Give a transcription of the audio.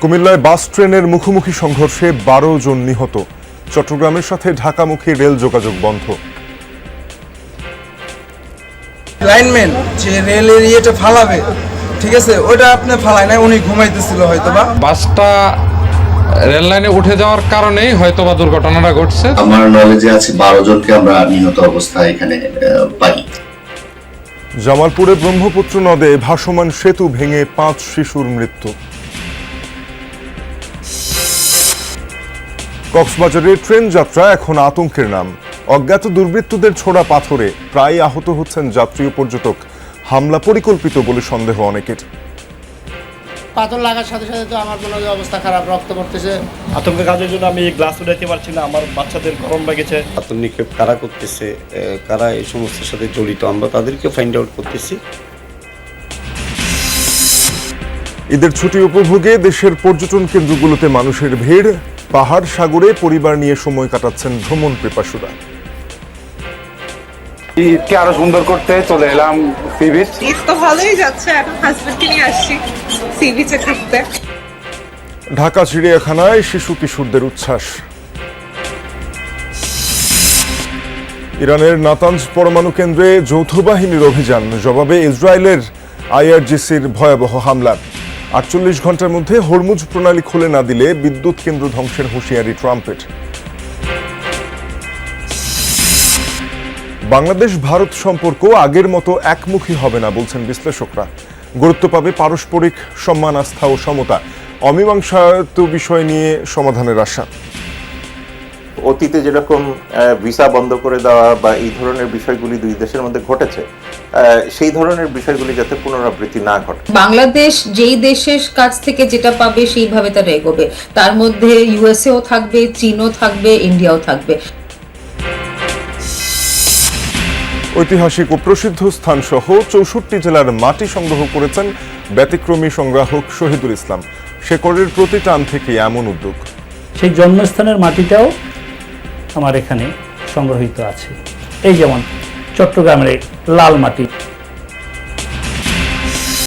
কুমিল্লায় বাস ট্রেনের মুখোমুখি সংঘর্ষে 12 জন নিহত। চট্টগ্রামের সাথে ঢাকামুখী রেল যোগাযোগ বন্ধ। লাইনম্যান যে রেল এরিয়াটা ফালাবে, ঠিক আছে, ওটা আপনি ফালায় না, উনি ঘুমাইতেছিল হয়তোবা। বাসটা রেল লাইনে উঠে যাওয়ার কারণেই হয়তোবা দুর্ঘটনাটা ঘটছে। আমার নলেজে আছে 12 জনকে আমরা নিহত অবস্থায় এখানে পাই। জামালপুরে ব্রহ্মপুত্র নদে ভাসমান সেতু ভেঙে 5 শিশুর মৃত্যু। কক্সবাজারের ট্রেন যাত্রা এখন আতঙ্কের নাম। অজ্ঞাত দুর্বৃত্তদের ছোড়া পাথরে প্রায় আহত হচ্ছেন যাত্রী ও পর্যটক। হামলা পরিকল্পিত বলে সন্দেহ অনেকের। পাথর লাগার সাথে সাথে তো আমার মনে হয় অবস্থা খারাপ, রক্ত পড়তেছে। আতঙ্কের কাজের জন্য আমি গ্লাস উঠাইতে পারছি না, আমার বাচ্চাদের গরম লেগেছে। আতঙ্ক কারা করতেছে, কারা এই সমস্যার সাথে জড়িত, আমরা তাদেরকে ফাইন্ড আউট করতেছি। ঈদের ছুটি উপভোগে দেশের পর্যটন কেন্দ্রগুলোতে মানুষের ভিড়। পাহাড় সাগরে পরিবার নিয়ে সময় কাটাচ্ছেন ভ্রমণ পিপাসুরা। ঈদকে আরো সুন্দর করতে চলে এলাম সি বিচ। ঈদ তো ভালোই যাচ্ছে, এখন হাজবেন্ডকে নিয়ে আসছি সি বিচে ঘুরতে। ঢাকা চিড়িয়াখানায় শিশু কিশোরদের উচ্ছ্বাস। ইরানের নাতানজ পরমাণু কেন্দ্রে যৌথ বাহিনীর অভিযান, জবাবে ইসরায়েলের আইআরজিসির ভয়াবহ হামলা। 48 ঘন্টার মধ্যে হরমুজ প্রণালী খুলে না দিলে বিদ্যুৎ কেন্দ্র ধ্বংসের হুঁশিয়ারি ট্রাম্পের। বাংলাদেশ ভারত সম্পর্ক আগের মতো একমুখী হবে না বলছেন বিশ্লেষকরা। গুরুত্ব পাবে পারস্পরিক সম্মান, আস্থা ও সমতা। অমীমাংসিত বিষয় নিয়ে সমাধানের আশা। অতীতে যেরকম ভিসা বন্ধ করে দেওয়া বা এই ধরনের বিষয়গুলি দুই দেশের মধ্যে ঘটেছে, সেই ধরনের বিষয়গুলি যাতে পুনরাবৃত্তি না ঘটে। বাংলাদেশ যেই দেশের কাছ থেকে যেটা পাবে সেইভাবে তারা এগোবে। তার মধ্যে ইউএসএও থাকবে, চীনও থাকবে, ইন্ডিয়াও থাকবে। ঐতিহাসিক ও প্রসিদ্ধ স্থান সহ 64 জেলার মাটি সংগ্রহ করেছেন ব্যতিক্রমী সংগ্রাহক শহীদুল ইসলাম। শেকড়ের প্রতি টান থেকে এমন উদ্যোগ। সেই জন্মস্থানের মাটিটাও আমার এখানে সংগ্রহীত আছে। এই যেমন চট্টগ্রামের লাল মাটি।